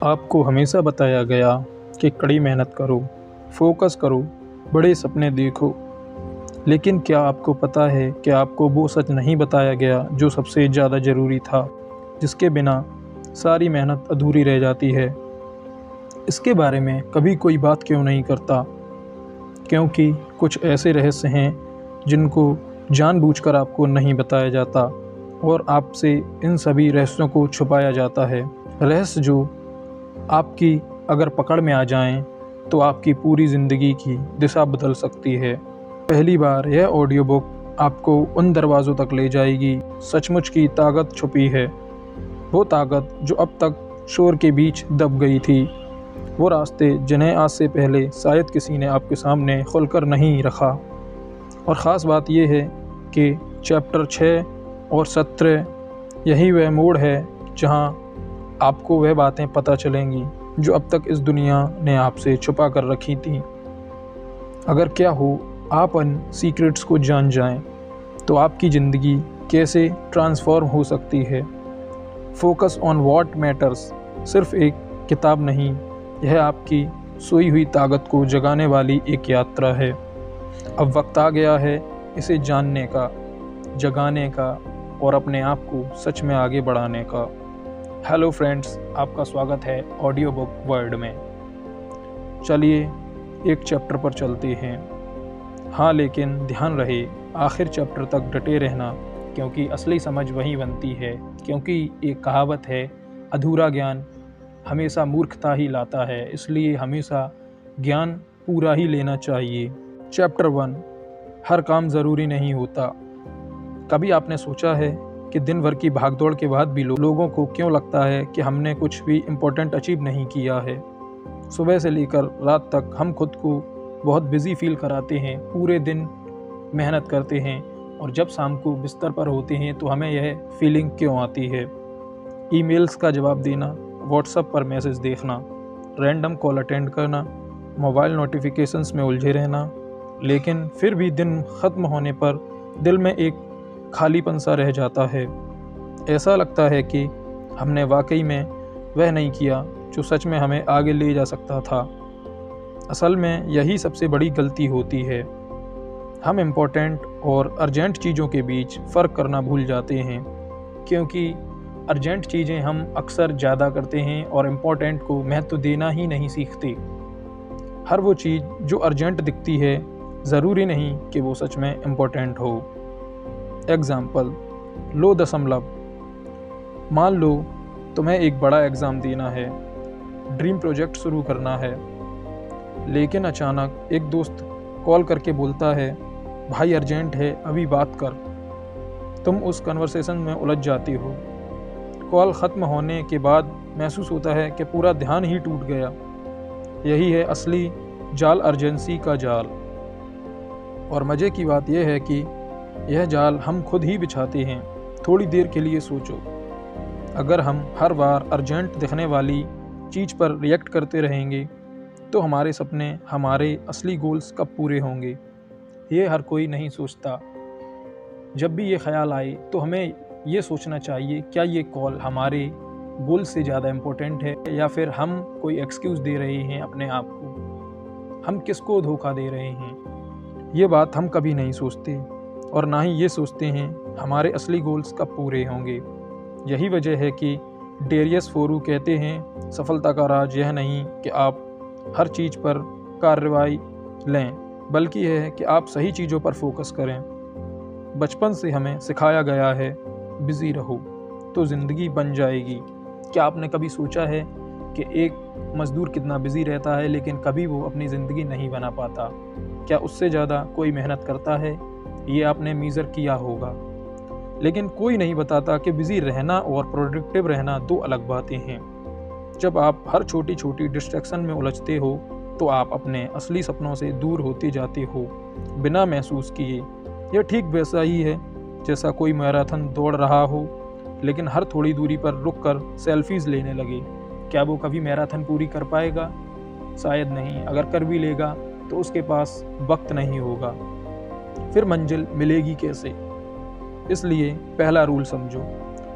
आपको हमेशा बताया गया कि कड़ी मेहनत करो, फोकस करो, बड़े सपने देखो। लेकिन क्या आपको पता है कि आपको वो सच नहीं बताया गया जो सबसे ज़्यादा ज़रूरी था, जिसके बिना सारी मेहनत अधूरी रह जाती है। इसके बारे में कभी कोई बात क्यों नहीं करता? क्योंकि कुछ ऐसे रहस्य हैं जिनको जानबूझकर आपको नहीं बताया जाता और आपसे इन सभी रहस्यों को छुपाया जाता है। रहस्य जो आपकी अगर पकड़ में आ जाएं तो आपकी पूरी ज़िंदगी की दिशा बदल सकती है। पहली बार यह ऑडियो बुक आपको उन दरवाज़ों तक ले जाएगी। सचमुच की ताकत छुपी है, वो ताकत जो अब तक शोर के बीच दब गई थी, वो रास्ते जिन्हें आज से पहले शायद किसी ने आपके सामने खुलकर नहीं रखा। और ख़ास बात यह है कि चैप्टर 6 और 17 यही वह मोड़ है जहां आपको वह बातें पता चलेंगी जो अब तक इस दुनिया ने आपसे छुपा कर रखी थी। अगर क्या हो आप उन सीक्रेट्स को जान जाएं, तो आपकी ज़िंदगी कैसे ट्रांसफॉर्म हो सकती है। फोकस ऑन व्हाट मैटर्स सिर्फ एक किताब नहीं, यह आपकी सोई हुई ताकत को जगाने वाली एक यात्रा है। अब वक्त आ गया है इसे जानने का, जगाने का और अपने आप को सच में आगे बढ़ाने का। हेलो फ्रेंड्स, आपका स्वागत है ऑडियो बुक वर्ल्ड में। चलिए एक चैप्टर पर चलते हैं। हाँ, लेकिन ध्यान रहे आखिर चैप्टर तक डटे रहना, क्योंकि असली समझ वहीं बनती है। क्योंकि एक कहावत है, अधूरा ज्ञान हमेशा मूर्खता ही लाता है, इसलिए हमेशा ज्ञान पूरा ही लेना चाहिए। चैप्टर 1, हर काम ज़रूरी नहीं होता। कभी आपने सोचा है कि दिन भर की भागदौड़ के बाद भी लोगों को क्यों लगता है कि हमने कुछ भी इम्पोर्टेंट अचीव नहीं किया है? सुबह से लेकर रात तक हम खुद को बहुत बिजी फील कराते हैं, पूरे दिन मेहनत करते हैं और जब शाम को बिस्तर पर होते हैं तो हमें यह फीलिंग क्यों आती है? ईमेल्स का जवाब देना, व्हाट्सएप पर मैसेज देखना, रैंडम कॉल अटेंड करना, मोबाइल नोटिफिकेशंस में उलझे रहना, लेकिन फिर भी दिन ख़त्म होने पर दिल में एक खालीपन सा रह जाता है। ऐसा लगता है कि हमने वाकई में वह नहीं किया जो सच में हमें आगे ले जा सकता था। असल में यही सबसे बड़ी गलती होती है। हम इम्पोर्टेंट और अर्जेंट चीज़ों के बीच फ़र्क करना भूल जाते हैं, क्योंकि अर्जेंट चीज़ें हम अक्सर ज़्यादा करते हैं और इम्पोर्टेंट को महत्व देना ही नहीं सीखते। हर वो चीज़ जो अर्जेंट दिखती है ज़रूरी नहीं कि वो सच में इम्पोर्टेंट हो। एग्ज़ाम्पल, लो दशमलव। मान लो तुम्हें एक बड़ा एग्ज़ाम देना है, ड्रीम प्रोजेक्ट शुरू करना है, लेकिन अचानक एक दोस्त कॉल करके बोलता है, भाई अर्जेंट है, अभी बात कर। तुम उस कन्वर्सेशन में उलझ जाती हो। कॉल ख़त्म होने के बाद महसूस होता है कि पूरा ध्यान ही टूट गया। यही है असली जाल, अर्जेंसी का जाल। और मज़े की बात यह है कि यह जाल हम खुद ही बिछाते हैं। थोड़ी देर के लिए सोचो, अगर हम हर बार अर्जेंट दिखने वाली चीज़ पर रिएक्ट करते रहेंगे तो हमारे सपने, हमारे असली गोल्स कब पूरे होंगे? ये हर कोई नहीं सोचता। जब भी ये ख्याल आए तो हमें ये सोचना चाहिए, क्या ये कॉल हमारे गोल से ज़्यादा इम्पोर्टेंट है या फिर हम कोई एक्सक्यूज़ दे रहे हैं अपने आप को? हम किसको धोखा दे रहे हैं? ये बात हम कभी नहीं सोचते और ना ही ये सोचते हैं हमारे असली गोल्स कब पूरे होंगे। यही वजह है कि डेरियस फोरू कहते हैं, सफलता का राज यह नहीं कि आप हर चीज़ पर कार्रवाई लें, बल्कि यह है कि आप सही चीज़ों पर फोकस करें। बचपन से हमें सिखाया गया है, बिज़ी रहो तो ज़िंदगी बन जाएगी। क्या आपने कभी सोचा है कि एक मज़दूर कितना बिज़ी रहता है लेकिन कभी वो अपनी ज़िंदगी नहीं बना पाता? क्या उससे ज़्यादा कोई मेहनत करता है? ये आपने मीज़र किया होगा। लेकिन कोई नहीं बताता कि बिज़ी रहना और प्रोडक्टिव रहना दो अलग बातें हैं। जब आप हर छोटी छोटी डिस्ट्रैक्शन में उलझते हो तो आप अपने असली सपनों से दूर होते जाते हो, बिना महसूस किए। यह ठीक वैसा ही है जैसा कोई मैराथन दौड़ रहा हो लेकिन हर थोड़ी दूरी पर रुककर सेल्फीज़ लेने लगे। क्या वो कभी मैराथन पूरी कर पाएगा? शायद नहीं। अगर कर भी लेगा तो उसके पास वक्त नहीं होगा। फिर मंजिल मिलेगी कैसे? इसलिए पहला रूल समझो,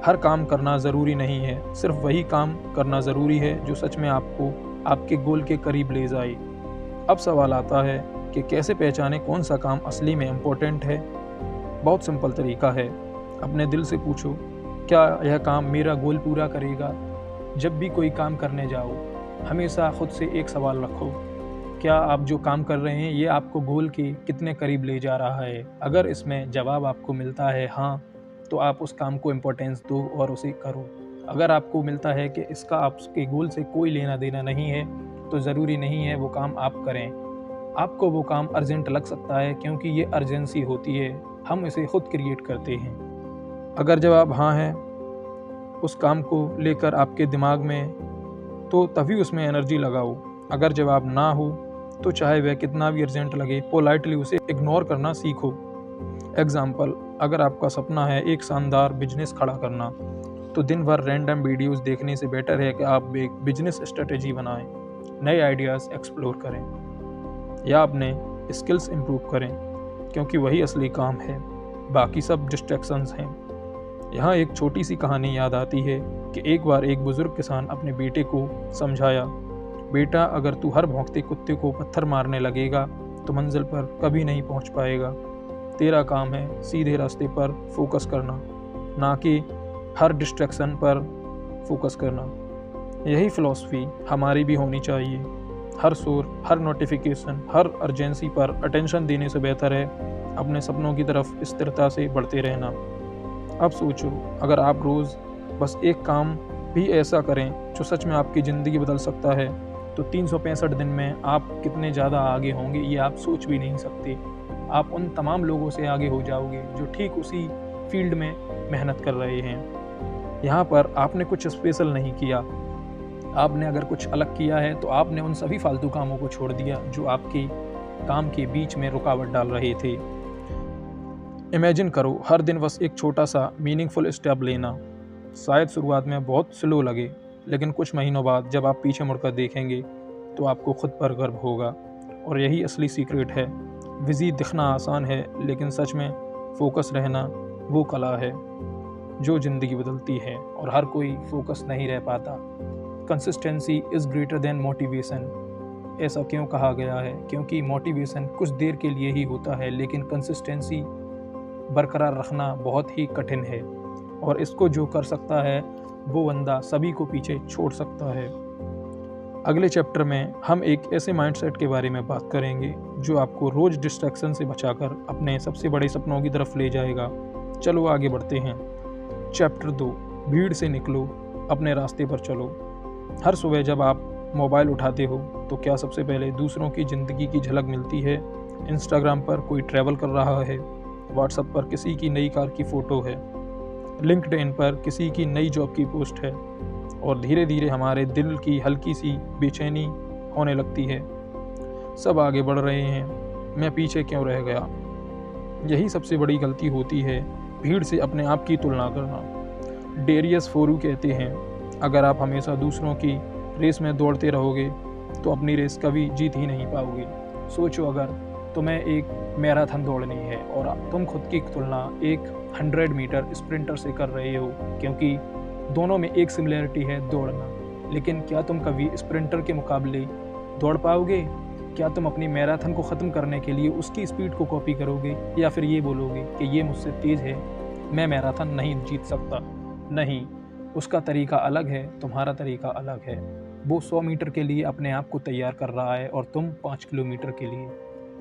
हर काम करना ज़रूरी नहीं है, सिर्फ वही काम करना ज़रूरी है जो सच में आपको आपके गोल के करीब ले जाए। अब सवाल आता है कि कैसे पहचानें कौन सा काम असली में इम्पोर्टेंट है। बहुत सिंपल तरीका है, अपने दिल से पूछो, क्या यह काम मेरा गोल पूरा करेगा। जब भी कोई काम करने जाओ, हमेशा खुद से एक सवाल रखो, क्या आप जो काम कर रहे हैं ये आपको गोल के कितने करीब ले जा रहा है। अगर इसमें जवाब आपको मिलता है हाँ, तो आप उस काम को इम्पोर्टेंस दो और उसे करो। अगर आपको मिलता है कि इसका आपके गोल से कोई लेना देना नहीं है, तो ज़रूरी नहीं है वो काम आप करें। आपको वो काम अर्जेंट लग सकता है क्योंकि ये अर्जेंसी होती है, हम इसे खुद क्रिएट करते हैं। अगर जवाब हाँ है उस काम को लेकर आपके दिमाग में, तो तभी उसमें एनर्जी लगाओ। अगर जवाब ना हो तो चाहे वह कितना भी अर्जेंट लगे, पोलाइटली उसे इग्नोर करना सीखो। एग्जाम्पल, अगर आपका सपना है एक शानदार बिजनेस खड़ा करना, तो दिन भर रैंडम वीडियोस देखने से बेटर है कि आप एक बिजनेस स्ट्रेटेजी बनाएं, नए आइडियाज़ एक्सप्लोर करें या अपने स्किल्स इम्प्रूव करें, क्योंकि वही असली काम है, बाकी सब डिस्ट्रैक्शंस हैं। यहाँ एक छोटी सी कहानी याद आती है कि एक बार एक बुज़ुर्ग किसान अपने बेटे को समझाया, बेटा अगर तू हर भौंकते कुत्ते को पत्थर मारने लगेगा तो मंजिल पर कभी नहीं पहुंच पाएगा। तेरा काम है सीधे रास्ते पर फोकस करना, ना कि हर डिस्ट्रैक्शन पर फोकस करना। यही फ़िलॉसफी हमारी भी होनी चाहिए। हर शोर, हर नोटिफिकेशन, हर अर्जेंसी पर अटेंशन देने से बेहतर है अपने सपनों की तरफ स्थिरता से बढ़ते रहना। अब सोचो, अगर आप रोज़ बस एक काम भी ऐसा करें जो सच में आपकी ज़िंदगी बदल सकता है, तो 365 दिन में आप कितने ज़्यादा आगे होंगे ये आप सोच भी नहीं सकते। आप उन तमाम लोगों से आगे हो जाओगे जो ठीक उसी फील्ड में मेहनत कर रहे हैं। यहाँ पर आपने कुछ स्पेशल नहीं किया, आपने अगर कुछ अलग किया है तो आपने उन सभी फालतू कामों को छोड़ दिया जो आपके काम के बीच में रुकावट डाल रहे थे। इमेजिन करो, हर दिन बस एक छोटा सा मीनिंगफुल स्टेप लेना। शायद शुरुआत में बहुत स्लो लगे, लेकिन कुछ महीनों बाद जब आप पीछे मुड़कर देखेंगे तो आपको खुद पर गर्व होगा। और यही असली सीक्रेट है। बिजी दिखना आसान है, लेकिन सच में फोकस रहना वो कला है जो ज़िंदगी बदलती है, और हर कोई फोकस नहीं रह पाता। Consistency is greater than motivation. ऐसा क्यों कहा गया है? क्योंकि मोटिवेशन कुछ देर के लिए ही होता है, लेकिन कंसिस्टेंसी बरकरार रखना बहुत ही कठिन है, और इसको जो कर सकता है वो बंदा सभी को पीछे छोड़ सकता है। अगले चैप्टर में हम एक ऐसे माइंडसेट के बारे में बात करेंगे जो आपको रोज़ डिस्ट्रैक्शन से बचाकर अपने सबसे बड़े सपनों की तरफ ले जाएगा। चलो आगे बढ़ते हैं। चैप्टर 2, भीड़ से निकलो, अपने रास्ते पर चलो। हर सुबह जब आप मोबाइल उठाते हो तो क्या सबसे पहले दूसरों की ज़िंदगी की झलक मिलती है? इंस्टाग्राम पर कोई ट्रैवल कर रहा है, व्हाट्सएप पर किसी की नई कार की फ़ोटो है, लिंक्डइन पर किसी की नई जॉब की पोस्ट है, और धीरे धीरे हमारे दिल की हल्की सी बेचैनी होने लगती है। सब आगे बढ़ रहे हैं, मैं पीछे क्यों रह गया? यही सबसे बड़ी गलती होती है, भीड़ से अपने आप की तुलना करना। डेरियस फोरू कहते हैं, अगर आप हमेशा दूसरों की रेस में दौड़ते रहोगे तो अपनी रेस कभी जीत ही नहीं पाओगे। सोचो, अगर तुम्हें एक मैराथन दौड़नी है और तुम खुद की तुलना एक 100 मीटर स्प्रिंटर से कर रहे हो, क्योंकि दोनों में एक सिमिलरिटी है, दौड़ना, लेकिन क्या तुम कभी स्प्रिंटर के मुकाबले दौड़ पाओगे? क्या तुम अपनी मैराथन को ख़त्म करने के लिए उसकी स्पीड को कॉपी करोगे, या फिर ये बोलोगे कि ये मुझसे तेज़ है, मैं मैराथन नहीं जीत सकता? नहीं, उसका तरीका अलग है, तुम्हारा तरीका अलग है। वो 100 मीटर के लिए अपने आप को तैयार कर रहा है और तुम 5 किलोमीटर के लिए।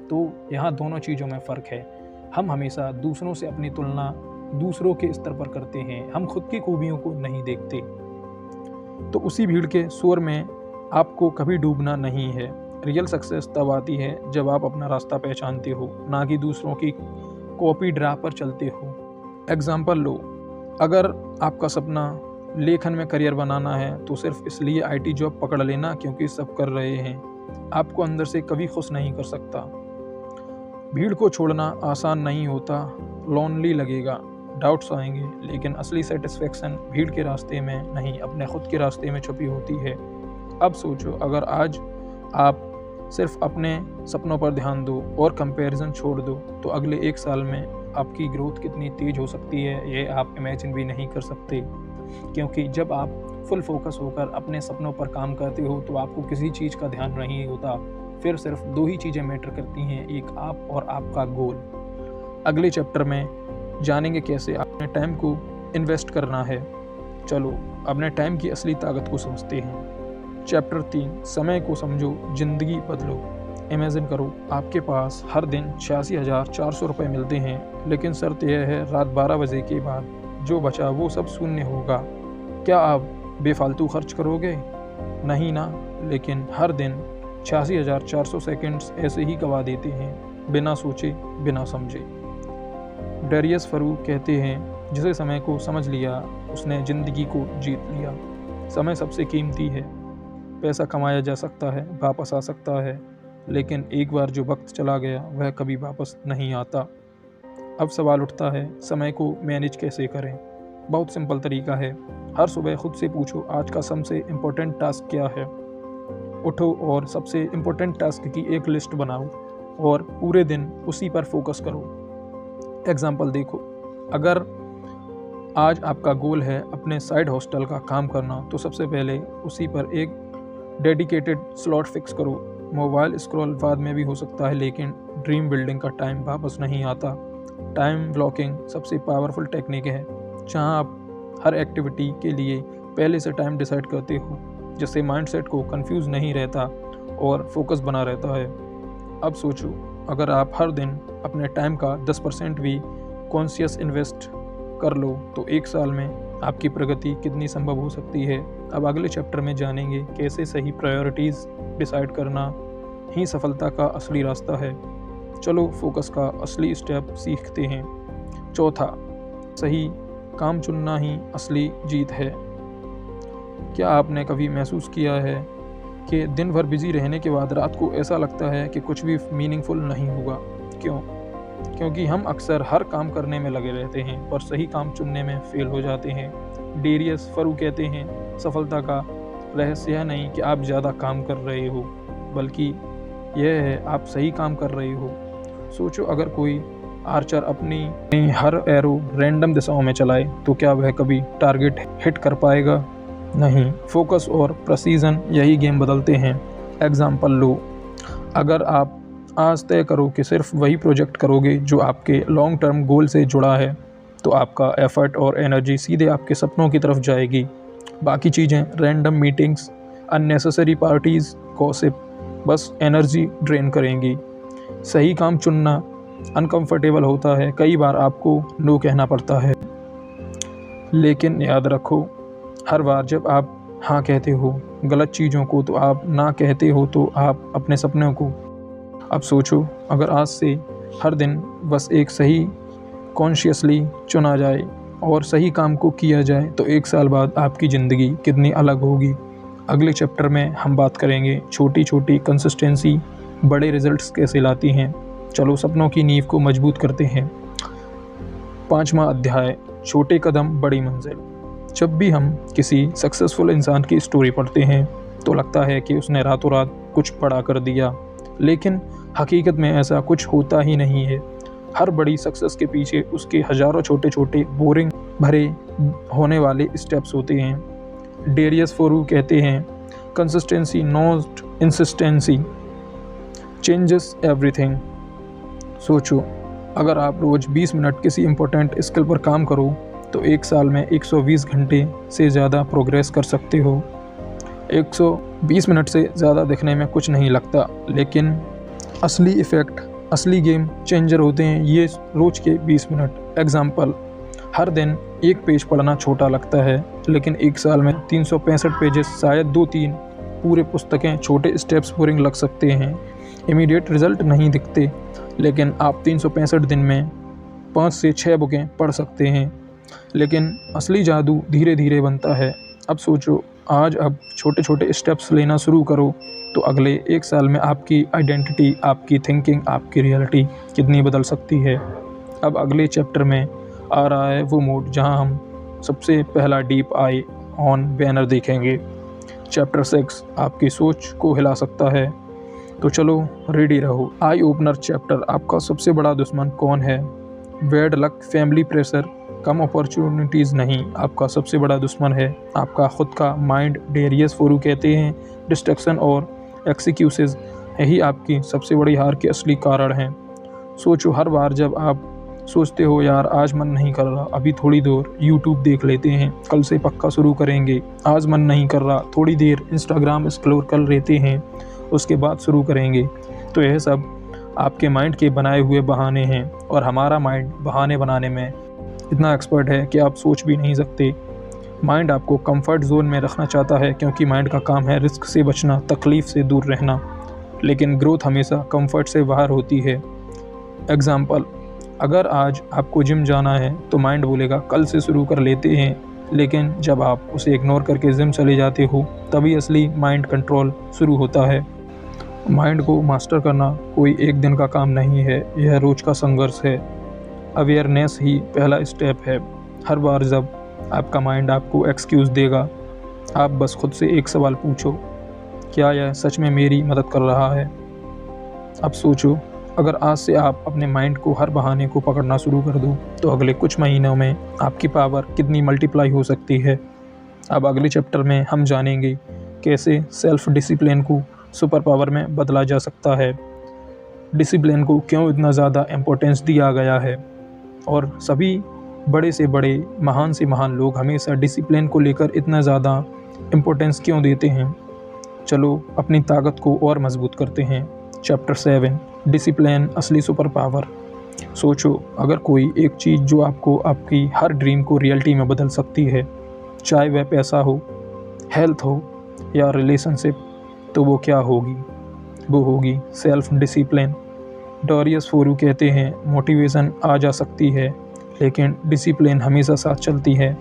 तो यहाँ दोनों चीज़ों में फ़र्क है। हम हमेशा दूसरों से अपनी तुलना दूसरों के स्तर पर करते हैं, हम खुद की खूबियों को नहीं देखते। तो उसी भीड़ के शोर में आपको कभी डूबना नहीं है। रियल सक्सेस तब आती है जब आप अपना रास्ता पहचानते हो, ना कि दूसरों की कॉपी ड्रा पर चलते हो। एग्जाम्पल लो, अगर आपका सपना लेखन में करियर बनाना है तो सिर्फ इसलिए IT जॉब पकड़ लेना क्योंकि सब कर रहे हैं, आपको अंदर से कभी खुश नहीं कर सकता। भीड़ को छोड़ना आसान नहीं होता, लोनली लगेगा, डाउट्स आएंगे, लेकिन असली सेटिस्फेक्शन भीड़ के रास्ते में नहीं, अपने खुद के रास्ते में छुपी होती है। अब सोचो, अगर आज आप सिर्फ अपने सपनों पर ध्यान दो और कंपैरिजन छोड़ दो, तो अगले 1 साल में आपकी ग्रोथ कितनी तेज़ हो सकती है ये आप इमेजिन भी नहीं कर सकते। क्योंकि जब आप फुल फोकस होकर अपने सपनों पर काम करते हो तो आपको किसी चीज़ का ध्यान नहीं होता। फिर सिर्फ 2 ही चीज़ें मैटर करती हैं, एक आप और आपका गोल। अगले चैप्टर में जानेंगे कैसे अपने टाइम को इन्वेस्ट करना है। चलो अपने टाइम की असली ताकत को समझते हैं। चैप्टर 3, समय को समझो, ज़िंदगी बदलो। इमेजिन करो आपके पास हर दिन 86,400 रुपये मिलते हैं, लेकिन शर्त यह है रात 12 बजे के बाद जो बचा वो सब शून्य होगा। क्या आप बेफालतू खर्च करोगे? नहीं ना, लेकिन हर दिन 86,400 सेकंड्स ऐसे ही गवा देते हैं, बिना सोचे बिना समझे। डेरियस फरू कहते हैं जिसे समय को समझ लिया उसने ज़िंदगी को जीत लिया। समय सबसे कीमती है। पैसा कमाया जा सकता है, वापस आ सकता है, लेकिन एक बार जो वक्त चला गया वह कभी वापस नहीं आता। अब सवाल उठता है समय को मैनेज कैसे करें। बहुत सिंपल तरीका है। हर सुबह खुद से पूछो आज का सबसे इम्पोर्टेंट टास्क क्या है। उठो और सबसे इम्पोर्टेंट टास्क की एक लिस्ट बनाओ और पूरे दिन उसी पर फोकस करो। एग्जाम्पल देखो, अगर आज आपका गोल है अपने साइड हॉस्टल का काम करना तो सबसे पहले उसी पर एक डेडिकेटेड स्लॉट फिक्स करो। मोबाइल स्क्रॉल बाद में भी हो सकता है, लेकिन ड्रीम बिल्डिंग का टाइम वापस नहीं आता। टाइम ब्लॉकिंग सबसे पावरफुल टेक्निक है, जहां आप हर एक्टिविटी के लिए पहले से टाइम डिसाइड करते हो, जिससे माइंडसेट को कंफ्यूज नहीं रहता और फोकस बना रहता है। अब सोचो, अगर आप हर दिन अपने टाइम का 10% भी कॉन्शियस इन्वेस्ट कर लो तो एक साल में आपकी प्रगति कितनी संभव हो सकती है। अब अगले चैप्टर में जानेंगे कैसे सही प्रायोरिटीज़ डिसाइड करना ही सफलता का असली रास्ता है। चलो फोकस का असली स्टेप सीखते हैं। चौथा, सही काम चुनना ही असली जीत है। क्या आपने कभी महसूस किया है कि दिन भर बिजी रहने के बाद रात को ऐसा लगता है कि कुछ भी मीनिंगफुल नहीं होगा? क्यों? क्योंकि हम अक्सर हर काम करने में लगे रहते हैं पर सही काम चुनने में फेल हो जाते हैं। डेरियस फरू कहते हैं सफलता का रहस्य यह नहीं कि आप ज़्यादा काम कर रहे हो, बल्कि यह है आप सही काम कर रहे हो। सोचो, अगर कोई आर्चर अपनी हर एरो रैंडम दिशाओं में चलाए तो क्या वह कभी टारगेट हिट कर पाएगा? नहीं। फोकस और प्रेसीजन यही गेम बदलते हैं। एग्जाम्पल लो, अगर आप आज तय करो कि सिर्फ वही प्रोजेक्ट करोगे जो आपके लॉन्ग टर्म गोल से जुड़ा है, तो आपका एफर्ट और एनर्जी सीधे आपके सपनों की तरफ जाएगी। बाकी चीज़ें, random meetings, unnecessary parties, gossip, बस एनर्जी ड्रेन करेंगी। सही काम चुनना अनकंफर्टेबल होता है, कई बार आपको नो कहना पड़ता है, लेकिन याद रखो हर बार जब आप हाँ कहते हो गलत चीज़ों को तो आप ना कहते हो तो आप अपने सपनों को। अब सोचो, अगर आज से हर दिन बस एक सही कॉन्शियसली चुना जाए और सही काम को किया जाए तो एक साल बाद आपकी ज़िंदगी कितनी अलग होगी। अगले चैप्टर में हम बात करेंगे छोटी छोटी कंसिस्टेंसी बड़े रिजल्ट्स कैसे लाती हैं। चलो सपनों की नींव को मजबूत करते हैं। 5वां अध्याय, छोटे कदम बड़ी मंजिल। जब भी हम किसी सक्सेसफुल इंसान की स्टोरी पढ़ते हैं तो लगता है कि उसने रातों रात कुछ बड़ा कर दिया, लेकिन हकीकत में ऐसा कुछ होता ही नहीं है। हर बड़ी सक्सेस के पीछे उसके हज़ारों छोटे छोटे बोरिंग भरे होने वाले स्टेप्स होते हैं। डेरियस फोरू कहते हैं कंसिस्टेंसी नॉट इंसिस्टेंसी चेंजेस एवरीथिंग। सोचो, अगर आप रोज़ 20 मिनट किसी इम्पोर्टेंट स्किल पर काम करो तो एक साल में 120 घंटे से ज़्यादा प्रोग्रेस कर सकते हो। 120 मिनट से ज़्यादा दिखने में कुछ नहीं लगता, लेकिन असली इफ़ेक्ट, असली गेम चेंजर होते हैं ये रोज़ के 20 मिनट। एग्जाम्पल, हर दिन एक पेज पढ़ना छोटा लगता है, लेकिन एक साल में 365 पेजेस, शायद 2-3 पूरे पुस्तकें, छोटे स्टेप्स बोरिंग लग सकते हैं। इमीडिएट रिजल्ट नहीं दिखते, लेकिन आप 365 दिन में 5 से 6 बुकें पढ़ सकते हैं, लेकिन असली जादू धीरे धीरे बनता है। अब सोचो, आज अब छोटे छोटे स्टेप्स लेना शुरू करो तो अगले एक साल में आपकी आइडेंटिटी, आपकी थिंकिंग, आपकी रियलिटी कितनी बदल सकती है। अब अगले चैप्टर में आ रहा है वो मोड जहां हम सबसे पहला डीप आई ऑन बैनर देखेंगे। चैप्टर 6 आपकी सोच को हिला सकता है, तो चलो रेडी रहो। आई ओपनर चैप्टर, आपका सबसे बड़ा दुश्मन कौन है? बैड लक, फैमिली प्रेशर, कम अपॉर्चुनिटीज़ नहीं, आपका सबसे बड़ा दुश्मन है आपका खुद का माइंड। डेरियस फोरू कहते हैं डिस्ट्रक्शन और एक्सक्यूजेज यही आपकी सबसे बड़ी हार के असली कारण हैं। सोचो, हर बार जब आप सोचते हो यार आज मन नहीं कर रहा, अभी थोड़ी देर यूट्यूब देख लेते हैं, कल से पक्का शुरू करेंगे, आज मन नहीं कर रहा, थोड़ी देर इंस्टाग्राम एक्सप्लोर कर लेते हैं, उसके बाद शुरू करेंगे, तो यह सब आपके माइंड के बनाए हुए बहाने हैं। और हमारा माइंड बहाने बनाने में इतना एक्सपर्ट है कि आप सोच भी नहीं सकते। माइंड आपको कंफर्ट जोन में रखना चाहता है क्योंकि माइंड का काम है रिस्क से बचना, तकलीफ़ से दूर रहना, लेकिन ग्रोथ हमेशा कंफर्ट से बाहर होती है। एग्ज़ाम्पल, अगर आज आपको जिम जाना है तो माइंड बोलेगा कल से शुरू कर लेते हैं, लेकिन जब आप उसे इग्नोर करके जिम चले जाते हो तभी असली माइंड कंट्रोल शुरू होता है। माइंड को मास्टर करना कोई एक दिन का काम नहीं है, यह रोज़ का संघर्ष है। अवेयरनेस ही पहला स्टेप है। हर बार जब आपका माइंड आपको एक्सक्यूज़ देगा, आप बस खुद से एक सवाल पूछो, क्या यह सच में मेरी मदद कर रहा है? अब सोचो, अगर आज से आप अपने माइंड को हर बहाने को पकड़ना शुरू कर दो तो अगले कुछ महीनों में आपकी पावर कितनी मल्टीप्लाई हो सकती है। अब अगले चैप्टर में हम जानेंगे कैसे सेल्फ डिसिप्लिन को सुपर पावर में बदला जा सकता है, डिसिप्लिन को क्यों इतना ज़्यादा इम्पोर्टेंस दिया गया है, और सभी बड़े से बड़े महान से महान लोग हमेशा डिसिप्लिन को लेकर इतना ज़्यादा इम्पोर्टेंस क्यों देते हैं। चलो अपनी ताकत को और मजबूत करते हैं। चैप्टर 7, डिसिप्लिन असली सुपर पावर। सोचो, अगर कोई एक चीज़ जो आपको आपकी हर ड्रीम को रियलिटी में बदल सकती है, चाहे वह पैसा हो, हेल्थ हो या रिलेशनशिप, तो वो क्या होगी? वो होगी सेल्फ डिसिप्लिन। डेरियस फोरू कहते हैं मोटिवेशन आ जा सकती है लेकिन डिसिप्लिन हमेशा साथ चलती है।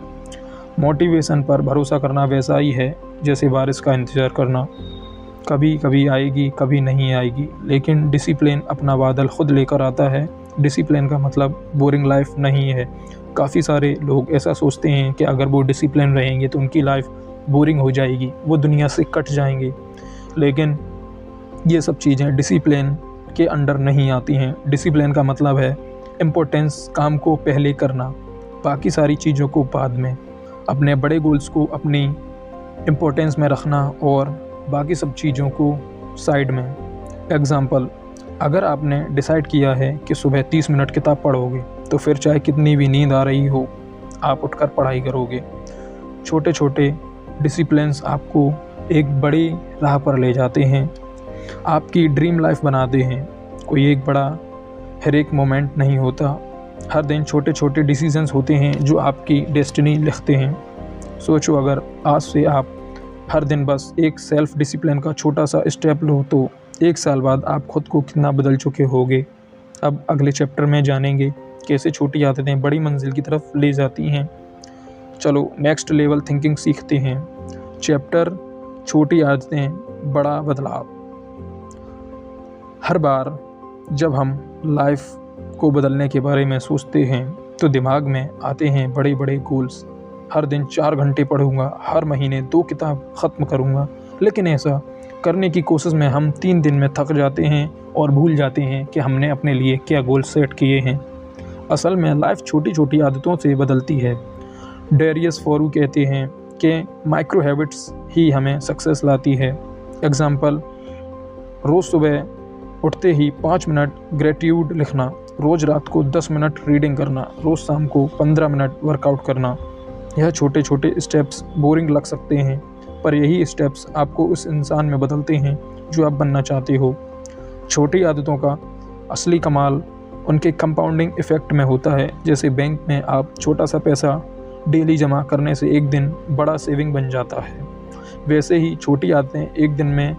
मोटिवेशन पर भरोसा करना वैसा ही है जैसे बारिश का इंतज़ार करना, कभी कभी आएगी कभी नहीं आएगी, लेकिन डिसिप्लिन अपना बादल खुद लेकर आता है। डिसिप्लिन का मतलब बोरिंग लाइफ नहीं है। काफ़ी सारे लोग ऐसा सोचते हैं कि अगर वो डिसिप्लिन रहेंगे तो उनकी लाइफ बोरिंग हो जाएगी, वो दुनिया से कट जाएंगे, लेकिन ये सब चीज़ें डिसिप्लिन के अंडर नहीं आती हैं। डिसिप्लिन का मतलब है इम्पोर्टेंस काम को पहले करना, बाकी सारी चीज़ों को बाद में, अपने बड़े गोल्स को अपनी इम्पोर्टेंस में रखना और बाकी सब चीज़ों को साइड में। एग्ज़ाम्पल, अगर आपने डिसाइड किया है कि सुबह 30 मिनट किताब पढ़ोगे तो फिर चाहे कितनी भी नींद आ रही हो आप उठकर पढ़ाई करोगे। छोटे छोटे डिसिप्लिन्स आपको एक बड़ी राह पर ले जाते हैं, आपकी ड्रीम लाइफ बनाते हैं। कोई एक बड़ा हर एक मोमेंट नहीं होता, हर दिन छोटे छोटे डिसीजंस होते हैं जो आपकी डेस्टिनी लिखते हैं। सोचो, अगर आज से आप हर दिन बस एक सेल्फ डिसिप्लिन का छोटा सा स्टेप लो तो 1 साल बाद आप खुद को कितना बदल चुके होगे। अब अगले चैप्टर में जानेंगे कैसे छोटी आदतें बड़ी मंजिल की तरफ ले जाती हैं। चलो नेक्स्ट लेवल थिंकिंग सीखते हैं। चैप्टर छोटी आदतें बड़ा बदलाव। हर बार जब हम लाइफ को बदलने के बारे में सोचते हैं तो दिमाग में आते हैं बड़े बड़े गोल्स। हर दिन 4 घंटे पढ़ूंगा, हर महीने 2 किताब ख़त्म करूंगा, लेकिन ऐसा करने की कोशिश में हम 3 दिन में थक जाते हैं और भूल जाते हैं कि हमने अपने लिए क्या गोल सेट किए हैं। असल में लाइफ छोटी छोटी आदतों से बदलती है। डेरियस फोरू कहते हैं कि माइक्रो हैबिट्स ही हमें सक्सेस लाती है। एग्ज़ाम्पल, रोज़ सुबह उठते ही 5 मिनट ग्रेटिट्यूड लिखना, रोज़ रात को 10 मिनट रीडिंग करना, रोज़ शाम को 15 मिनट वर्कआउट करना। यह छोटे छोटे स्टेप्स बोरिंग लग सकते हैं, पर यही स्टेप्स आपको उस इंसान में बदलते हैं जो आप बनना चाहते हो। छोटी आदतों का असली कमाल उनके कंपाउंडिंग इफ़ेक्ट में होता है। जैसे बैंक में आप छोटा सा पैसा डेली जमा करने से एक दिन बड़ा सेविंग बन जाता है, वैसे ही छोटी आदतें एक दिन में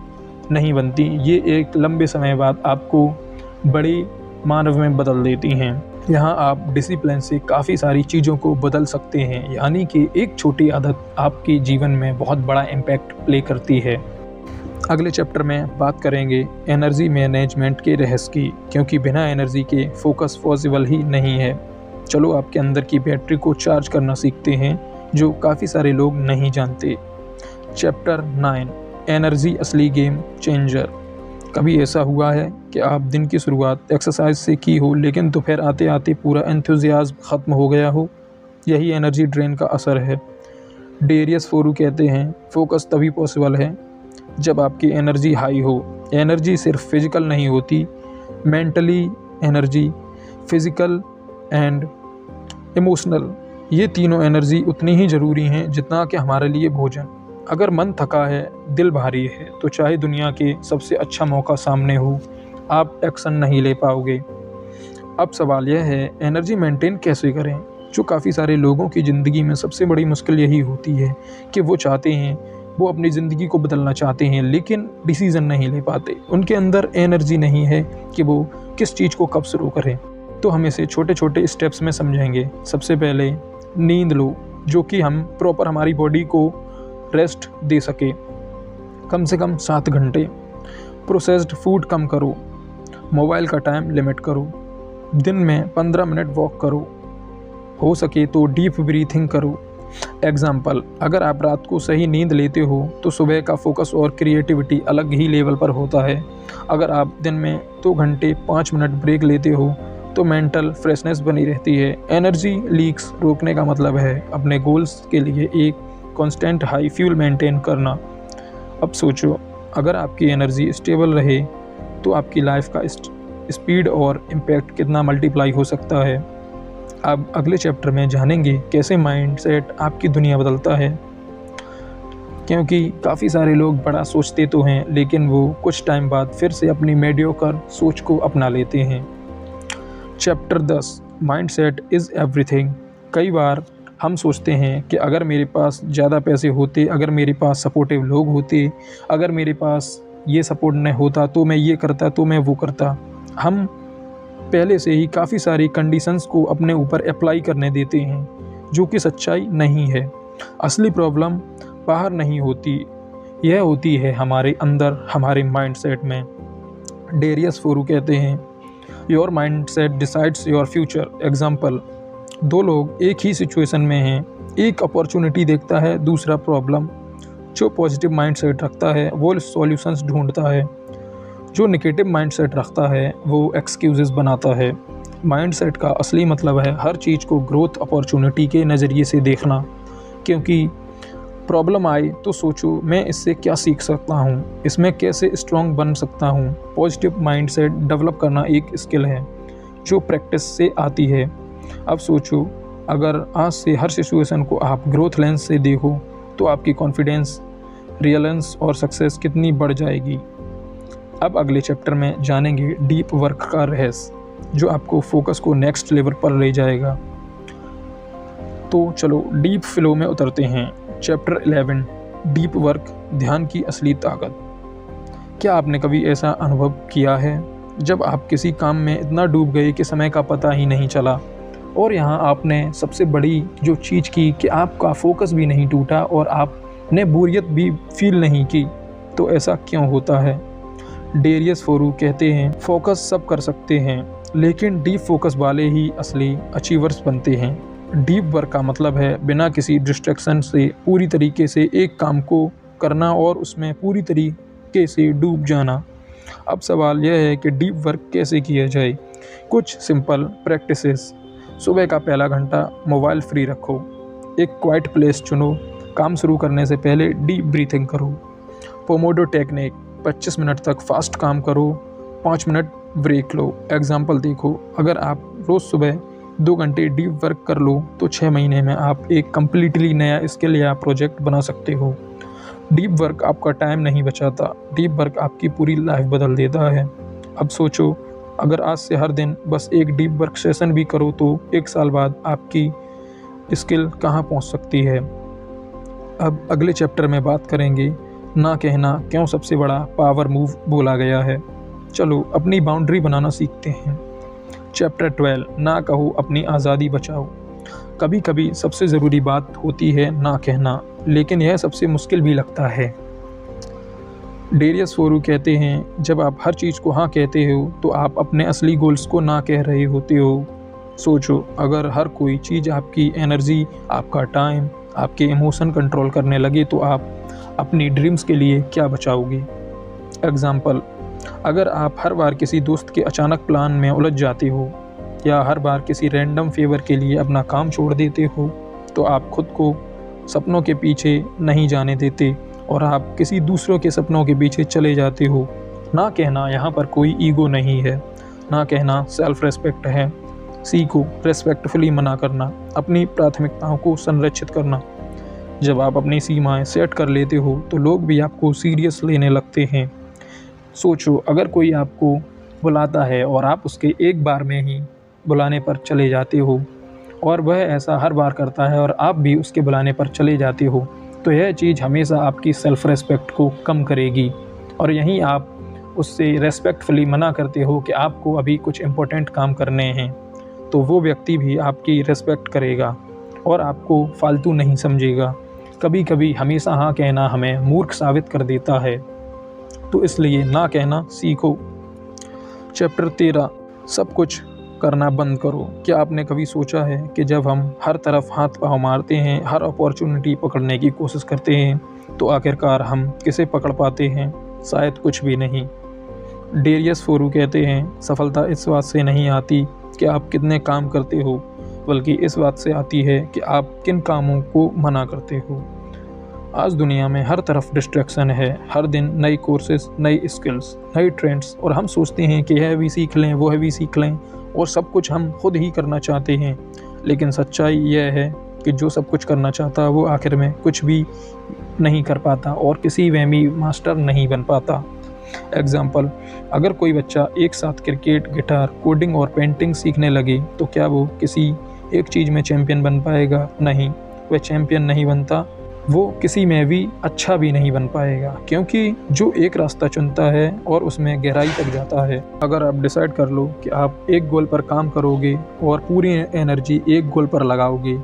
नहीं बनती, ये एक लंबे समय बाद आपको बड़ी मानव में बदल देती हैं। यहाँ आप डिसिप्लिन से काफ़ी सारी चीज़ों को बदल सकते हैं, यानी कि एक छोटी आदत आपके जीवन में बहुत बड़ा इम्पैक्ट प्ले करती है। अगले चैप्टर में बात करेंगे एनर्जी मैनेजमेंट के रहस्य की, क्योंकि बिना एनर्जी के फोकस पॉसिबल ही नहीं है। चलो आपके अंदर की बैटरी को चार्ज करना सीखते हैं, जो काफ़ी सारे लोग नहीं जानते। चैप्टर 9, एनर्जी असली गेम चेंजर। कभी ऐसा हुआ है कि आप दिन की शुरुआत एक्सरसाइज से की हो लेकिन दोपहर आते आते पूरा एंथुजियाज्म ख़त्म हो गया हो? यही एनर्जी ड्रेन का असर है। डेरियस फोरू कहते हैं फोकस तभी पॉसिबल है जब आपकी एनर्जी हाई हो। एनर्जी सिर्फ फिजिकल नहीं होती, mentally energy, physical and emotional, ये तीनों एनर्जी उतनी ही ज़रूरी हैं जितना कि हमारे लिए भोजन। अगर मन थका है, दिल भारी है, तो चाहे दुनिया के सबसे अच्छा मौका सामने हो, आप एक्शन नहीं ले पाओगे। अब सवाल यह है, एनर्जी मेंटेन कैसे करें? जो काफ़ी सारे लोगों की ज़िंदगी में सबसे बड़ी मुश्किल यही होती है कि वो चाहते हैं, वो अपनी ज़िंदगी को बदलना चाहते हैं लेकिन डिसीज़न नहीं ले पाते। उनके अंदर एनर्जी नहीं है कि वो किस चीज़ को कब शुरू करें। तो हम इसे छोटे छोटे स्टेप्स में समझेंगे। सबसे पहले नींद लो, जो कि हम प्रॉपर हमारी बॉडी को रेस्ट दे सके, कम से कम 7 घंटे। प्रोसेस्ड फूड कम करो, मोबाइल का टाइम लिमिट करो, दिन में 15 मिनट वॉक करो, हो सके तो डीप ब्रीथिंग करो। एग्जाम्पल, अगर आप रात को सही नींद लेते हो तो सुबह का फोकस और क्रिएटिविटी अलग ही लेवल पर होता है। अगर आप दिन में 2 घंटे 5 मिनट ब्रेक लेते हो तो मेंटल फ्रेशनेस बनी रहती है। एनर्जी लीक्स रोकने का मतलब है अपने गोल्स के लिए एक कांस्टेंट हाई फ्यूल मेंटेन करना। अब सोचो, अगर आपकी एनर्जी स्टेबल रहे तो आपकी लाइफ का स्पीड और इम्पैक्ट कितना मल्टीप्लाई हो सकता है। अब अगले चैप्टर में जानेंगे कैसे माइंडसेट आपकी दुनिया बदलता है, क्योंकि काफ़ी सारे लोग बड़ा सोचते तो हैं लेकिन वो कुछ टाइम बाद फिर से अपनी मेडियोकर सोच को अपना लेते हैं। Chapter 10, mindset is everything. कई बार हम सोचते हैं कि अगर मेरे पास ज़्यादा पैसे होते, अगर मेरे पास सपोर्टिव लोग होते, अगर मेरे पास ये सपोर्ट न होता तो मैं ये करता, तो मैं वो करता। हम पहले से ही काफ़ी सारी कंडीशंस को अपने ऊपर अप्लाई करने देते हैं, जो कि सच्चाई नहीं है। असली प्रॉब्लम बाहर नहीं होती, यह होती है हमारे अंदर, हमारे माइंडसेट में। डेरियस फोरू कहते हैं your mindset decides your future. Example, 2 लोग एक ही सिचुएशन में हैं, एक अपॉर्चुनिटी देखता है, दूसरा प्रॉब्लम। जो पॉजिटिव माइंडसेट रखता है वो सॉल्यूशंस ढूंढता है, जो नेगेटिव माइंडसेट रखता है वो एक्सक्यूजेस बनाता है। माइंडसेट का असली मतलब है हर चीज़ को ग्रोथ अपॉर्चुनिटी के नज़रिए से देखना। क्योंकि प्रॉब्लम आए तो सोचो, मैं इससे क्या सीख सकता हूँ, इसमें कैसे स्ट्रॉन्ग बन सकता हूँ। पॉजिटिव माइंडसेट डेवलप करना एक स्किल है जो प्रैक्टिस से आती है। अब सोचो, अगर आज से हर सिचुएशन को आप ग्रोथ लेंस से देखो तो आपकी कॉन्फिडेंस, रियलेंस और सक्सेस कितनी बढ़ जाएगी। अब अगले चैप्टर में जानेंगे डीप वर्क का रहस्य, जो आपको फोकस को नेक्स्ट लेवल पर ले जाएगा। तो चलो डीप फ्लो में उतरते हैं। चैप्टर 11, डीप वर्क, ध्यान की असली ताकत। क्या आपने कभी ऐसा अनुभव किया है जब आप किसी काम में इतना डूब गए कि समय का पता ही नहीं चला, और यहाँ आपने सबसे बड़ी जो चीज़ की कि आपका फोकस भी नहीं टूटा और आपने बोरियत भी फील नहीं की? तो ऐसा क्यों होता है? डेरियस फोरू कहते हैं फोकस सब कर सकते हैं लेकिन डीप फोकस वाले ही असली अचीवर्स बनते हैं। डीप वर्क का मतलब है बिना किसी डिस्ट्रैक्शन से पूरी तरीके से एक काम को करना और उसमें पूरी तरीके से डूब जाना। अब सवाल यह है कि डीप वर्क कैसे किया जाए। कुछ सिंपल प्रैक्टिसेस। सुबह का पहला घंटा मोबाइल फ्री रखो, एक क्वाइट प्लेस चुनो, काम शुरू करने से पहले डीप ब्रीथिंग करो। पोमोडो टेक्निक, 25 मिनट तक फास्ट काम करो, 5 मिनट ब्रेक लो। एग्जाम्पल देखो, अगर आप रोज़ सुबह 2 घंटे डीप वर्क कर लो तो 6 महीने में आप एक कम्प्लीटली नया स्किल या प्रोजेक्ट बना सकते हो। डीप वर्क आपका टाइम नहीं बचाता, डीप वर्क आपकी पूरी लाइफ बदल देता है। अब सोचो, अगर आज से हर दिन बस एक डीप वर्क सेशन भी करो तो 1 साल बाद आपकी स्किल कहाँ पहुँच सकती है। अब अगले चैप्टर में बात करेंगे ना कहना क्यों सबसे बड़ा पावर मूव बोला गया है। चलो अपनी बाउंड्री बनाना सीखते हैं। चैप्टर 12, ना कहो अपनी आज़ादी बचाओ। कभी कभी सबसे ज़रूरी बात होती है ना कहना, लेकिन यह सबसे मुश्किल भी लगता है। डेरियस फोरू कहते हैं जब आप हर चीज़ को हाँ कहते हो तो आप अपने असली गोल्स को ना कह रहे होते हो। सोचो, अगर हर कोई चीज़ आपकी एनर्जी, आपका टाइम, आपके इमोशन कंट्रोल करने लगे तो आप अपनी ड्रीम्स के लिए क्या बचाओगे। एग्जाम्पल, अगर आप हर बार किसी दोस्त के अचानक प्लान में उलझ जाते हो या हर बार किसी रैंडम फेवर के लिए अपना काम छोड़ देते हो, तो आप खुद को सपनों के पीछे नहीं जाने देते और आप किसी दूसरों के सपनों के पीछे चले जाते हो। ना कहना यहाँ पर कोई ईगो नहीं है, ना कहना सेल्फ रेस्पेक्ट है। सीखो रेस्पेक्टफुली मना करना, अपनी प्राथमिकताओं को संरक्षित करना। जब आप अपनी सीमाएं सेट कर लेते हो तो लोग भी आपको सीरियस लेने लगते हैं। सोचो, अगर कोई आपको बुलाता है और आप उसके एक बार में ही बुलाने पर चले जाते हो और वह ऐसा हर बार करता है और आप भी उसके बुलाने पर चले जाते हो, तो यह चीज़ हमेशा आपकी सेल्फ़ रेस्पेक्ट को कम करेगी। और यहीं आप उससे रेस्पेक्टफुली मना करते हो कि आपको अभी कुछ इम्पोर्टेंट काम करने हैं, तो वो व्यक्ति भी आपकी रेस्पेक्ट करेगा और आपको फालतू नहीं समझेगा। कभी कभी हमेशा हाँ कहना हमें मूर्ख साबित कर देता है, तो इसलिए ना कहना सीखो। चैप्टर 13, सब कुछ करना बंद करो। क्या आपने कभी सोचा है कि जब हम हर तरफ हाथ पाँव मारते हैं, हर अपॉर्चुनिटी पकड़ने की कोशिश करते हैं, तो आखिरकार हम किसे पकड़ पाते हैं? शायद कुछ भी नहीं। डेरियस फोरू कहते हैं, सफलता इस बात से नहीं आती कि आप कितने काम करते हो, बल्कि इस बात से आती है कि आप किन कामों को मना करते हो। आज दुनिया में हर तरफ डिस्ट्रैक्शन है। हर दिन नई कोर्सेज, नई स्किल्स, नई ट्रेंड्स, और हम सोचते हैं कि यह भी सीख लें, वह भी सीख लें, और सब कुछ हम खुद ही करना चाहते हैं। लेकिन सच्चाई यह है कि जो सब कुछ करना चाहता है वो आखिर में कुछ भी नहीं कर पाता और किसी में भी मास्टर नहीं बन पाता। एग्जाम्पल, अगर कोई बच्चा एक साथ क्रिकेट, गिटार, कोडिंग और पेंटिंग सीखने लगे, तो क्या वो किसी एक चीज़ में चैम्पियन बन पाएगा? नहीं, वह चैम्पियन नहीं बनता, वो किसी में भी अच्छा भी नहीं बन पाएगा, क्योंकि जो एक रास्ता चुनता है और उसमें गहराई तक जाता है। अगर आप डिसाइड कर लो कि आप एक गोल पर काम करोगे और पूरी एनर्जी एक गोल पर लगाओगे,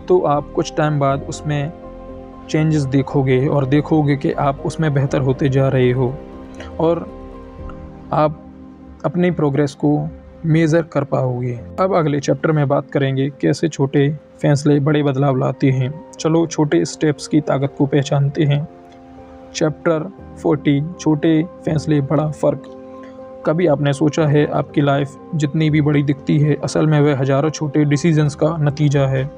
तो आप कुछ टाइम बाद उसमें चेंजेस देखोगे और देखोगे कि आप उसमें बेहतर होते जा रहे हो और आप अपनी प्रोग्रेस को मेज़र कर पाओगे। अब अगले चैप्टर में बात करेंगे कैसे छोटे फैसले बड़े बदलाव लाते हैं। चलो छोटे स्टेप्स की ताकत को पहचानते हैं। चैप्टर 14, छोटे फैसले बड़ा फ़र्क। कभी आपने सोचा है आपकी लाइफ जितनी भी बड़ी दिखती है, असल में वह हज़ारों छोटे डिसीजंस का नतीजा है।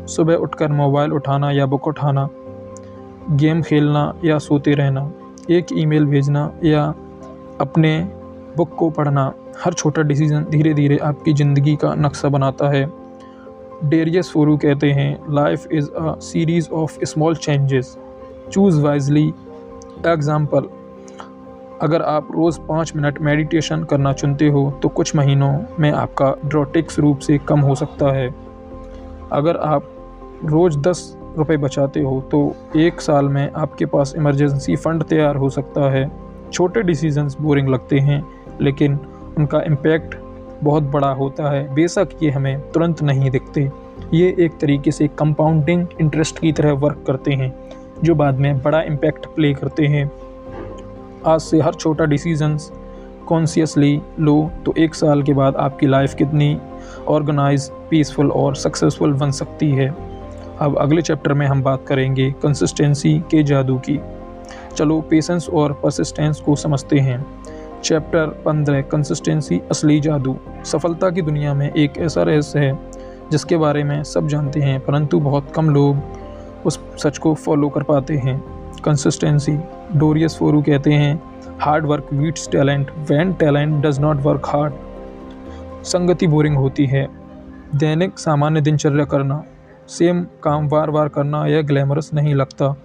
सुबह उठकर मोबाइल उठाना या बुक उठाना, गेम खेलना या सोते रहना, एक ईमेल भेजना या अपने बुक को पढ़ना, हर छोटा डिसीजन धीरे धीरे आपकी ज़िंदगी का नक्शा बनाता है। डेरियस फोरू कहते हैं, life is a series of small changes, choose wisely. Example, अगर आप रोज़ 5 मिनट मेडिटेशन करना चुनते हो, तो कुछ महीनों में आपका ड्रास्टिक रूप से कम हो सकता है। अगर आप रोज़ 10 रुपये बचाते हो, तो 1 साल में आपके पास इमरजेंसी फ़ंड तैयार हो सकता है। छोटे डिसीजंस बोरिंग लगते हैं, लेकिन उनका इम्पैक्ट बहुत बड़ा होता है। बेशक ये हमें तुरंत नहीं दिखते, ये एक तरीके से कंपाउंडिंग इंटरेस्ट की तरह वर्क करते हैं, जो बाद में बड़ा इम्पैक्ट प्ले करते हैं। आज से हर छोटा डिसीजंस कॉन्शियसली लो, तो 1 साल के बाद आपकी लाइफ कितनी ऑर्गेनाइज, पीसफुल और सक्सेसफुल बन सकती है। अब अगले चैप्टर में हम बात करेंगे कंसिस्टेंसी के जादू की। चलो पेशेंस और परसिस्टेंस को समझते हैं। चैप्टर 15, कंसिस्टेंसी असली जादू। सफलता की दुनिया में एक ऐसा रहस्य है जिसके बारे में सब जानते हैं, परंतु बहुत कम लोग उस सच को फॉलो कर पाते हैं। कंसिस्टेंसी, डेरियस फोरू कहते हैं, hard work beats talent when talent does not work hard. संगति बोरिंग होती है। दैनिक सामान्य दिनचर्या करना, सेम काम बार बार करना, यह ग्लैमरस नहीं लगता,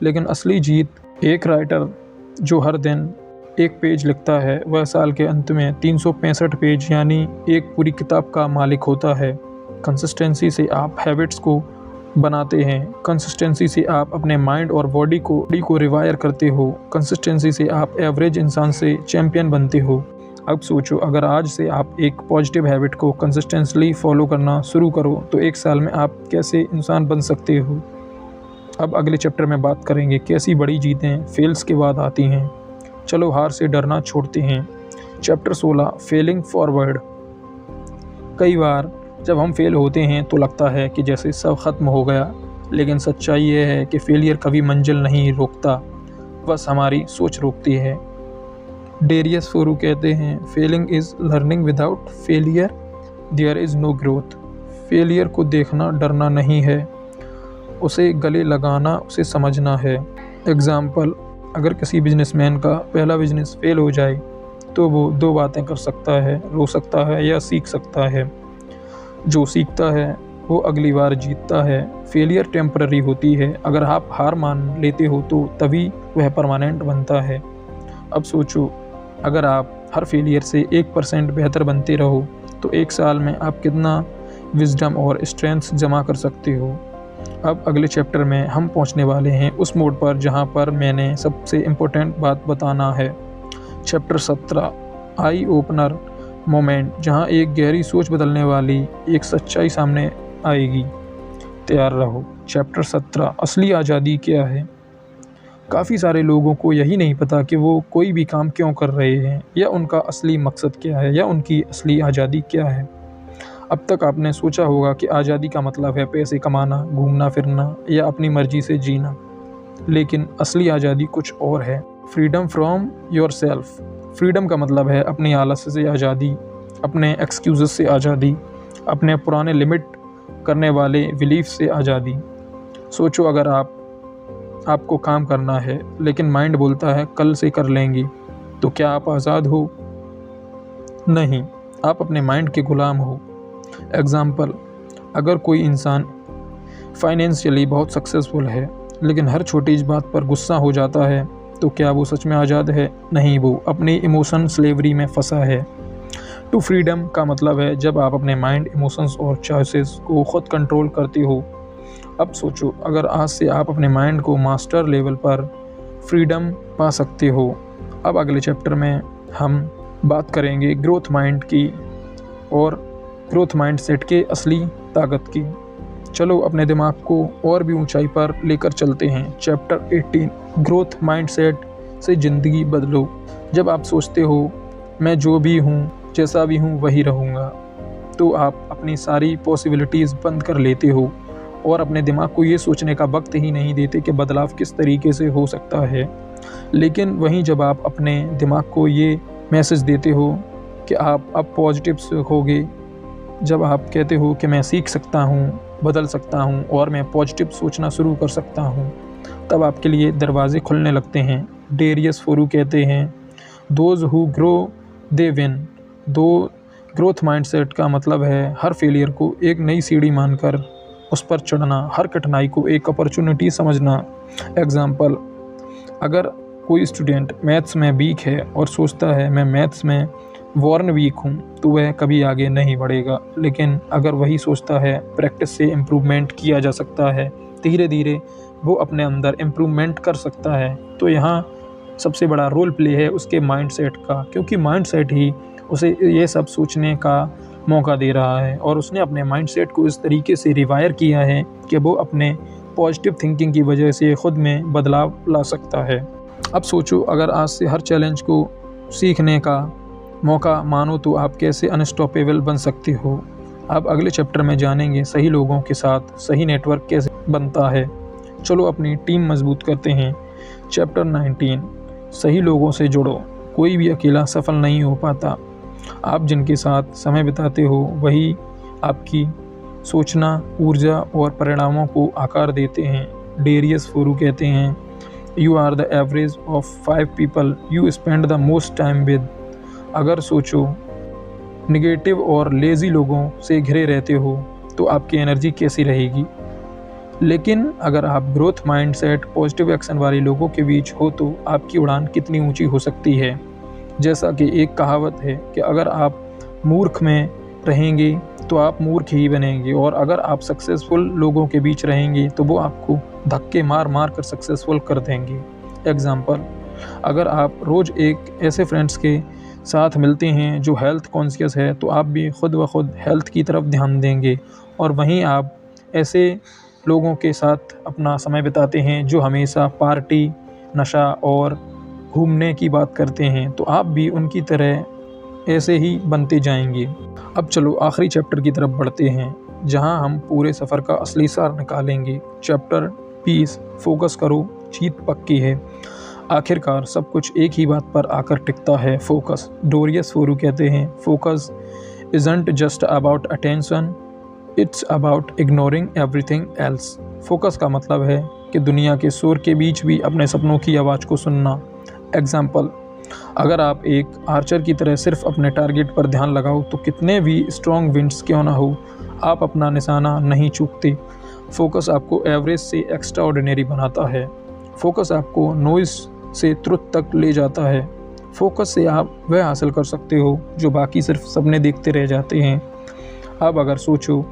लेकिन असली जीत एक राइटर जो हर दिन एक पेज लिखता है, वह साल के अंत में 365 पेज यानी एक पूरी किताब का मालिक होता है। कंसिस्टेंसी से आप हैबिट्स को बनाते हैं। कंसिस्टेंसी से आप अपने माइंड और बॉडी को रिवायर करते हो। कंसिस्टेंसी से आप एवरेज इंसान से चैम्पियन बनते हो। अब सोचो, अगर आज से आप एक पॉजिटिव हैबिट को कंसिस्टेंटली फॉलो करना शुरू करो, तो 1 साल में आप कैसे इंसान बन सकते हो। अब अगले चैप्टर में बात करेंगे कैसी बड़ी जीतें फेल्स के बाद आती हैं। चलो हार से डरना छोड़ते हैं। Chapter 16, failing forward. कई बार जब हम फेल होते हैं तो लगता है कि जैसे सब खत्म हो गया, लेकिन सच्चाई ये है कि फेलियर कभी मंजिल नहीं रोकता, बस हमारी सोच रोकती है। डेरियस फोरू कहते हैं, failing is learning without failure there is no growth. Failure को देखना डरना नहीं है, उसे गले लगाना, उसे समझना है। एग्ज़ाम्पल, अगर किसी बिजनेसमैन का पहला बिजनेस फेल हो जाए तो वो दो बातें कर सकता है, रो सकता है या सीख सकता है। जो सीखता है वो अगली बार जीतता है। फेलियर टेम्पररी होती है, अगर आप हार मान लेते हो तो तभी वह परमानेंट बनता है। अब सोचो, अगर आप हर फेलियर से 1% बेहतर बनते रहो तो 1 साल में आप कितना विजडम और स्ट्रेंथ जमा कर सकते हो। अब अगले चैप्टर में हम पहुंचने वाले हैं उस मोड पर जहां पर मैंने सबसे इम्पोर्टेंट बात बताना है। चैप्टर 17 आई ओपनर मोमेंट, जहां एक गहरी सोच बदलने वाली एक सच्चाई सामने आएगी। तैयार रहो। चैप्टर 17 असली आज़ादी क्या है। काफ़ी सारे लोगों को यही नहीं पता कि वो कोई भी काम क्यों कर रहे हैं, या उनका असली मकसद क्या है, या उनकी असली आज़ादी क्या है। अब तक आपने सोचा होगा कि आज़ादी का मतलब है पैसे कमाना, घूमना फिरना या अपनी मर्जी से जीना, लेकिन असली आज़ादी कुछ और है। Freedom from yourself. फ्रीडम का मतलब है अपनी आलस से आज़ादी, अपने एक्सक्यूज़ से आज़ादी, अपने पुराने लिमिट करने वाले बिलीफ से आज़ादी। सोचो, अगर आपको काम करना है लेकिन माइंड बोलता है कल से कर लेंगे, तो क्या आप आज़ाद हो? नहीं, आप अपने माइंड के गुलाम हो। एग्ज़ाम्पल, अगर कोई इंसान फाइनेंशियली बहुत सक्सेसफुल है लेकिन हर छोटी बात पर गुस्सा हो जाता है, तो क्या वो सच में आज़ाद है? नहीं, वो अपनी इमोशन स्लेवरी में फंसा है। टू फ्रीडम का मतलब है जब आप अपने माइंड, इमोशंस और चॉइसेस को खुद कंट्रोल करते हो। अब सोचो, अगर आज से आप अपने माइंड को मास्टर लेवल पर फ्रीडम पा सकते हो। अब अगले चैप्टर में हम बात करेंगे ग्रोथ माइंड की और ग्रोथ माइंडसेट के असली ताकत की। चलो अपने दिमाग को और भी ऊंचाई पर लेकर चलते हैं। चैप्टर 18 ग्रोथ माइंडसेट से ज़िंदगी बदलो। जब आप सोचते हो मैं जो भी हूँ, जैसा भी हूँ वही रहूँगा, तो आप अपनी सारी पॉसिबिलिटीज़ बंद कर लेते हो और अपने दिमाग को ये सोचने का वक्त ही नहीं देते कि बदलाव किस तरीके से हो सकता है। लेकिन वहीं जब आप अपने दिमाग को ये मैसेज देते हो कि आप अब पॉजिटिव सीखोगे, जब आप कहते हो कि मैं सीख सकता हूँ, बदल सकता हूँ और मैं पॉजिटिव सोचना शुरू कर सकता हूँ, तब आपके लिए दरवाजे खुलने लगते हैं। डेरियस फोरू कहते हैं, those who grow they win. Growth mindset का मतलब है हर फेलियर को एक नई सीढ़ी मानकर उस पर चढ़ना, हर कठिनाई को एक अपॉर्चुनिटी समझना। एग्ज़ाम्पल, अगर कोई स्टूडेंट मैथ्स में वीक है और सोचता है मैं मैथ्स में बॉर्न वीक हूँ, तो वह कभी आगे नहीं बढ़ेगा। लेकिन अगर वही सोचता है प्रैक्टिस से इम्प्रूवमेंट किया जा सकता है, धीरे धीरे वो अपने अंदर इम्प्रूवमेंट कर सकता है। तो यहाँ सबसे बड़ा रोल प्ले है उसके माइंडसेट का, क्योंकि माइंडसेट ही उसे ये सब सोचने का मौका दे रहा है और उसने अपने माइंडसेट को इस तरीके से रिवायर किया है कि वो अपने पॉजिटिव थिंकिंग की वजह से ख़ुद में बदलाव ला सकता है। अब सोचो, अगर आज से हर चैलेंज को सीखने का मौका मानो तो आप कैसे अनस्टॉपेबल बन सकते हो। अब अगले चैप्टर में जानेंगे सही लोगों के साथ सही नेटवर्क कैसे बनता है। चलो अपनी टीम मजबूत करते हैं। चैप्टर 19 सही लोगों से जुड़ो। कोई भी अकेला सफल नहीं हो पाता। आप जिनके साथ समय बिताते हो वही आपकी सोचना, ऊर्जा और परिणामों को आकार देते हैं। डेरियस फोरू कहते हैं, you are the average of 5 people you spend the most time with. अगर सोचो निगेटिव और लेज़ी लोगों से घिरे रहते हो तो आपकी एनर्जी कैसी रहेगी। लेकिन अगर आप ग्रोथ माइंडसेट, पॉजिटिव एक्शन वाले लोगों के बीच हो तो आपकी उड़ान कितनी ऊंची हो सकती है। जैसा कि एक कहावत है कि अगर आप मूर्ख में रहेंगे तो आप मूर्ख ही बनेंगे, और अगर आप सक्सेसफुल लोगों के बीच रहेंगे तो वो आपको धक्के मार मार कर सक्सेसफुल कर देंगे। एग्ज़ाम्पल, अगर आप रोज़ एक ऐसे फ्रेंड्स के साथ मिलते हैं जो हेल्थ कॉन्शियस है तो आप भी खुद ब खुद हेल्थ की तरफ ध्यान देंगे, और वहीं आप ऐसे लोगों के साथ अपना समय बिताते हैं जो हमेशा पार्टी, नशा और घूमने की बात करते हैं, तो आप भी उनकी तरह ऐसे ही बनते जाएंगे। अब चलो आखिरी चैप्टर की तरफ बढ़ते हैं जहां हम पूरे सफ़र का असली सार निकालेंगे। चैप्टर 20 फोकस करो, जीत पक्की है। आखिरकार सब कुछ एक ही बात पर आकर टिकता है, फोकस। डोरियस फोरू कहते हैं, focus isn't just about attention, it's about ignoring everything else. Focus का मतलब है कि दुनिया के शोर के बीच भी अपने सपनों की आवाज़ को सुनना। एग्जाम्पल, अगर आप एक आर्चर की तरह सिर्फ अपने टारगेट पर ध्यान लगाओ तो कितने भी स्ट्रॉन्ग विंड्स क्यों ना हो, आप अपना निशाना नहीं चूकते। फोकस आपको एवरेज से एक्स्ट्रा ऑर्डिनरी बनाता है। फोकस आपको नॉइज़ से ट्रुथ तक ले जाता है। फोकस से आप वह हासिल कर सकते हो जो बाकी सिर्फ सपने देखते रह जाते हैं। अब अगर सोचो,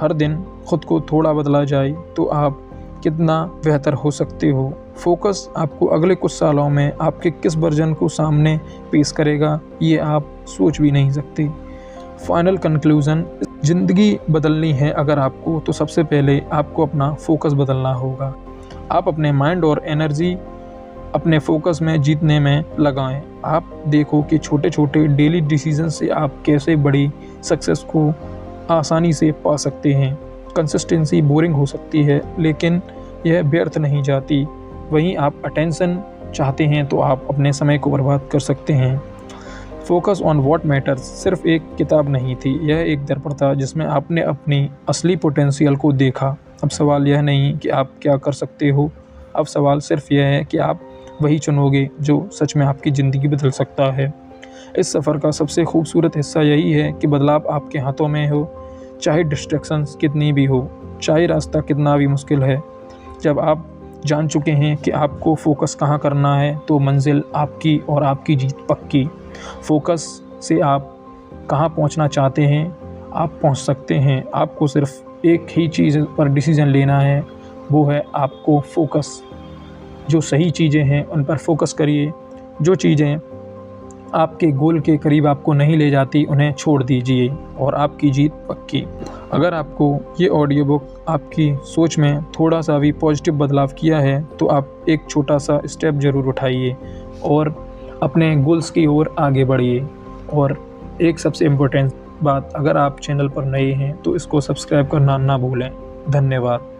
हर दिन खुद को थोड़ा बदला जाए तो आप कितना बेहतर हो सकते हो। फोकस आपको अगले कुछ सालों में आपके किस वर्जन को सामने पेश करेगा, ये आप सोच भी नहीं सकते। फाइनल कंक्लूज़न, ज़िंदगी बदलनी है अगर आपको, तो सबसे पहले आपको अपना फोकस बदलना होगा। आप अपने माइंड और एनर्जी अपने फोकस में जीतने में लगाएं। आप देखो कि छोटे छोटे डेली डिसीजन से आप कैसे बड़ी सक्सेस को आसानी से पा सकते हैं। कंसिस्टेंसी बोरिंग हो सकती है लेकिन यह व्यर्थ नहीं जाती। वहीं आप अटेंशन चाहते हैं तो आप अपने समय को बर्बाद कर सकते हैं। फोकस ऑन व्हाट मैटर्स सिर्फ एक किताब नहीं थी, यह एक दर्पण था जिसमें आपने अपनी असली पोटेंशियल को देखा। अब सवाल यह नहीं कि आप क्या कर सकते हो, अब सवाल सिर्फ यह है कि आप वही चुनोगे जो सच में आपकी ज़िंदगी बदल सकता है। इस सफ़र का सबसे खूबसूरत हिस्सा यही है कि बदलाव आपके हाथों में हो, चाहे डिस्ट्रैक्शंस कितनी भी हो, चाहे रास्ता कितना भी मुश्किल है। जब आप जान चुके हैं कि आपको फोकस कहाँ करना है तो मंजिल आपकी और आपकी जीत पक्की। फोकस से आप कहाँ पहुँचना चाहते हैं आप पहुँच सकते हैं। आपको सिर्फ एक ही चीज़ पर डिसीज़न लेना है, वो है आपको फोकस। जो सही चीज़ें हैं उन पर फोकस करिए, जो चीज़ें आपके गोल के करीब आपको नहीं ले जाती उन्हें छोड़ दीजिए और आपकी जीत पक्की। अगर आपको ये ऑडियो बुक आपकी सोच में थोड़ा सा भी पॉजिटिव बदलाव किया है तो आप एक छोटा सा स्टेप ज़रूर उठाइए और अपने गोल्स की ओर आगे बढ़िए। और एक सबसे इम्पोर्टेंट बात, अगर आप चैनल पर नए हैं तो इसको सब्सक्राइब करना ना भूलें। धन्यवाद।